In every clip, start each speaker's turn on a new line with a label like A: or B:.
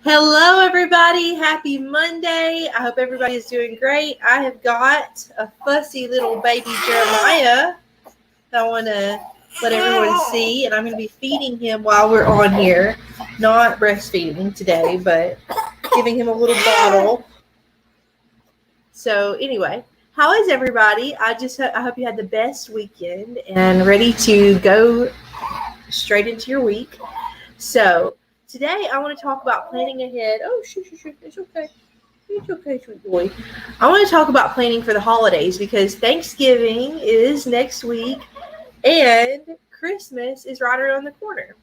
A: Hello, everybody. Happy Monday. I hope everybody is doing great. I have got a fussy little baby Jeremiah that I want to let everyone see, and I'm going to be feeding him while we're on here. Not breastfeeding today, but giving him a little bottle. So, anyway, how is everybody? I hope you had the best weekend and ready to go straight into your week. So, today I want to talk about planning ahead. Oh, shoot, it's okay. It's okay, sweet boy. I want to talk about planning for the holidays because Thanksgiving is next week and Christmas is right around the corner.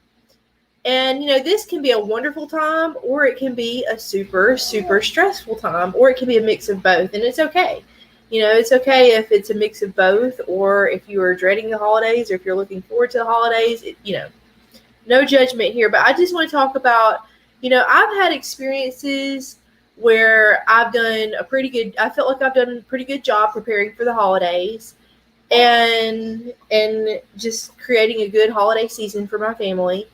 A: And, this can be a wonderful time or it can be a super, super stressful time or it can be a mix of both. And it's okay. It's okay if it's a mix of both or if you are dreading the holidays or if you're looking forward to the holidays, no judgment here, but I just want to talk about, I've had experiences where I felt like I've done a pretty good job preparing for the holidays and just creating a good holiday season for my family.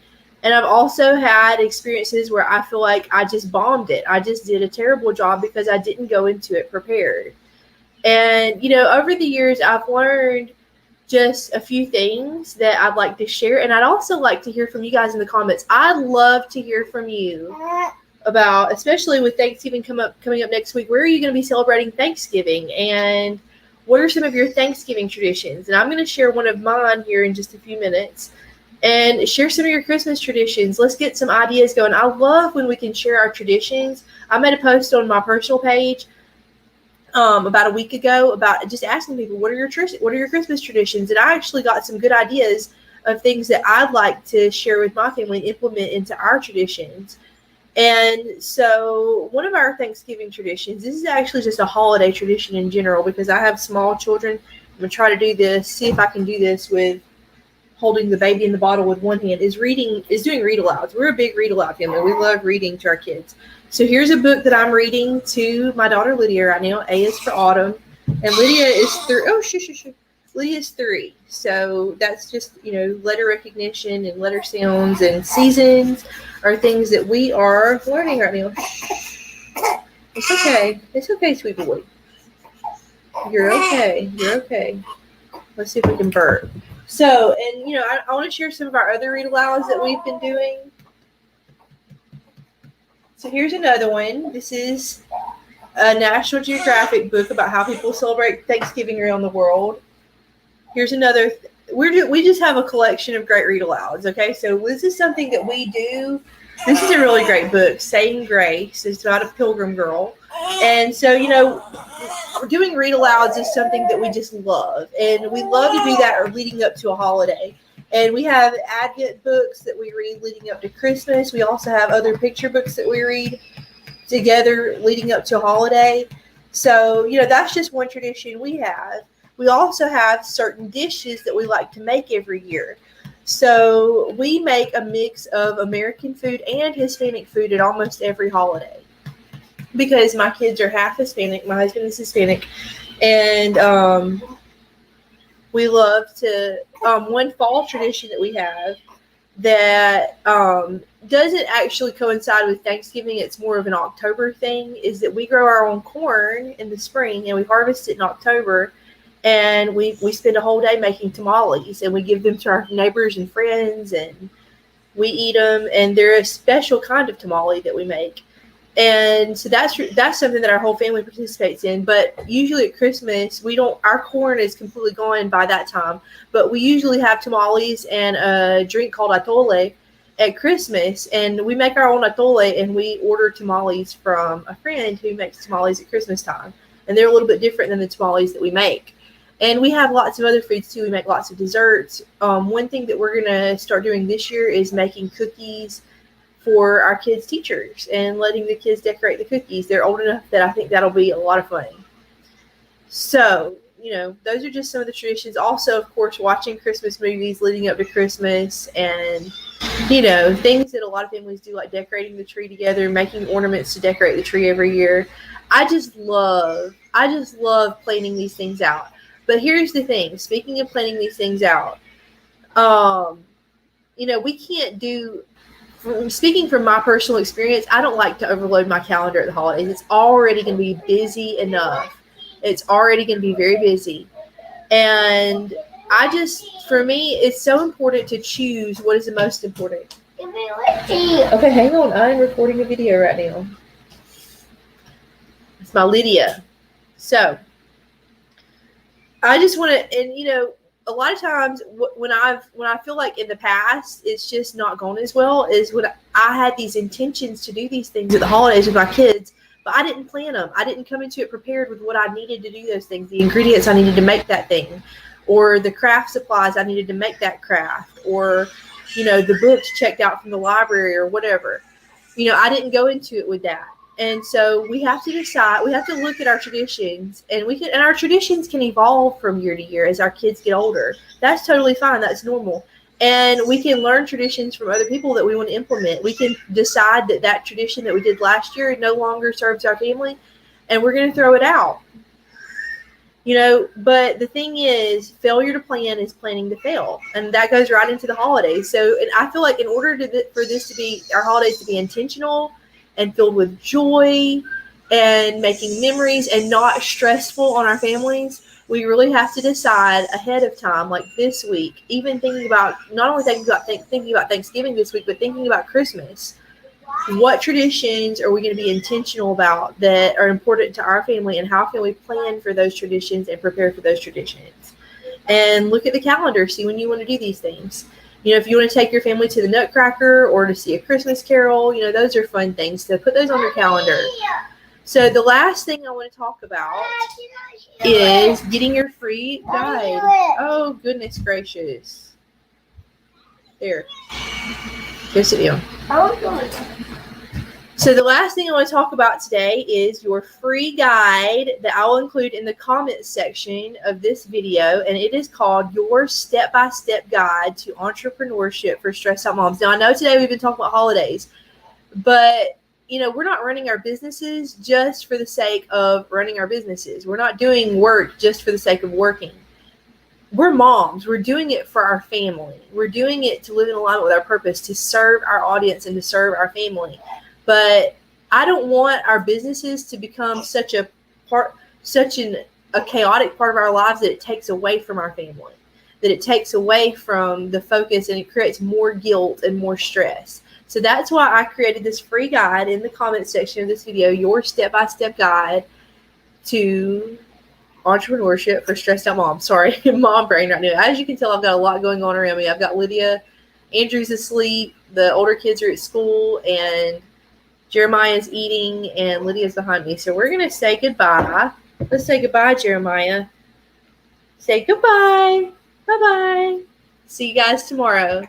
A: And I've also had experiences where I feel like I just bombed it. I just did a terrible job because I didn't go into it prepared. And, over the years, I've learned just a few things that I'd like to share. And I'd also like to hear from you guys in the comments. I'd love to hear from you about, especially with Thanksgiving coming up next week, where are you going to be celebrating Thanksgiving? And what are some of your Thanksgiving traditions? And I'm going to share one of mine here in just a few minutes. And share some of your Christmas traditions. Let's get some ideas going. I love when we can share our traditions. I made a post on my personal page about a week ago about just asking people, what are your Christmas traditions? And I actually got some good ideas of things that I'd like to share with my family and implement into our traditions. And so one of our Thanksgiving traditions, this is actually just a holiday tradition in general because I have small children. I'm going to try to do this, see if I can do this with holding the baby in the bottle with one hand, is doing read alouds. We're a big read aloud family. We love reading to our kids. So here's a book that I'm reading to my daughter Lydia right now. A is for Autumn, and Lydia is 3. Oh, Lydia is 3. So that's just letter recognition and letter sounds and seasons are things that we are learning right now. It's okay. It's okay, sweet boy. You're okay. You're okay. Let's see if we can burp. So, and I want to share some of our other read alouds that we've been doing. So here's another one. This is a National Geographic book about how people celebrate Thanksgiving around the world. Here's another. We just have a collection of great read alouds. Okay, so this is something that we do. This is a really great book, Saying Grace. It's about a pilgrim girl. And so, doing read alouds is something that we just love. And we love to do that leading up to a holiday. And we have Advent books that we read leading up to Christmas. We also have other picture books that we read together leading up to a holiday. So, that's just one tradition we have. We also have certain dishes that we like to make every year. So we make a mix of American food and Hispanic food at almost every holiday. Because my kids are half Hispanic. My husband is Hispanic. And we love to, one fall tradition that we have that doesn't actually coincide with Thanksgiving, it's more of an October thing, is that we grow our own corn in the spring and we harvest it in October. And we spend a whole day making tamales and we give them to our neighbors and friends and we eat them. And they're a special kind of tamale that we make. And so that's something that our whole family participates in. But usually at Christmas, our corn is completely gone by that time. But we usually have tamales and a drink called atole at Christmas. And we make our own atole and we order tamales from a friend who makes tamales at Christmas time. And they're a little bit different than the tamales that we make. And we have lots of other foods too. We make lots of desserts. One thing that we're going to start doing this year is making cookies for our kids' teachers and letting the kids decorate the cookies. They're old enough that I think that'll be a lot of fun. So, those are just some of the traditions. Also, of course, watching Christmas movies leading up to Christmas and, things that a lot of families do, like decorating the tree together, making ornaments to decorate the tree every year. I just love planning these things out. But here's the thing. Speaking of planning these things out, we can't do speaking from my personal experience, I don't like to overload my calendar at the holidays. It's already going to be busy enough. It's already going to be very busy. And for me, it's so important to choose what is the most important. Okay, hang on. I'm recording a video right now. It's my Lydia. So, I just want to, and a lot of times when I feel like in the past it's just not gone as well is when I had these intentions to do these things at the holidays with my kids, but I didn't plan them. I didn't come into it prepared with what I needed to do those things, the ingredients I needed to make that thing, or the craft supplies I needed to make that craft, or the books checked out from the library or whatever. I didn't go into it with that. And so we have to decide, we have to look at our traditions, and our traditions can evolve from year to year as our kids get older. That's totally fine. That's normal. And we can learn traditions from other people that we want to implement. We can decide that tradition that we did last year no longer serves our family, and we're going to throw it out. But the thing is, failure to plan is planning to fail. And that goes right into the holidays. So, and I feel like in order for this to be, our holidays to be intentional and filled with joy and making memories and not stressful on our families, we really have to decide ahead of time, like this week, even thinking about, not only thinking about Thanksgiving this week, but thinking about Christmas. What traditions are we going to be intentional about that are important to our family, and how can we plan for those traditions and prepare for those traditions? And look at the calendar, see when you want to do these things. If you want to take your family to the Nutcracker or to see a Christmas Carol, those are fun things. So put those on your calendar. So the last thing I want to talk about is getting your free guide. Oh, goodness gracious. There. Go sit down. So the last thing I want to talk about today is your free guide that I will include in the comments section of this video, and it is called Your Step-by-Step Guide to Entrepreneurship for Stressed Out Moms. Now, I know today we've been talking about holidays, but we're not running our businesses just for the sake of running our businesses. We're not doing work just for the sake of working. We're moms. We're doing it for our family. We're doing it to live in alignment with our purpose, to serve our audience and to serve our family. But I don't want our businesses to become such a chaotic part of our lives that it takes away from our family, that it takes away from the focus, and it creates more guilt and more stress. So that's why I created this free guide in the comments section of this video, Your Step-by-Step Guide to Entrepreneurship for Stressed Out Moms. Sorry, mom brain right now. As you can tell, I've got a lot going on around me. I've got Lydia, Andrew's asleep, the older kids are at school, and Jeremiah's eating, and Lydia's behind me. So we're going to say goodbye. Let's say goodbye, Jeremiah. Say goodbye. Bye-bye. See you guys tomorrow.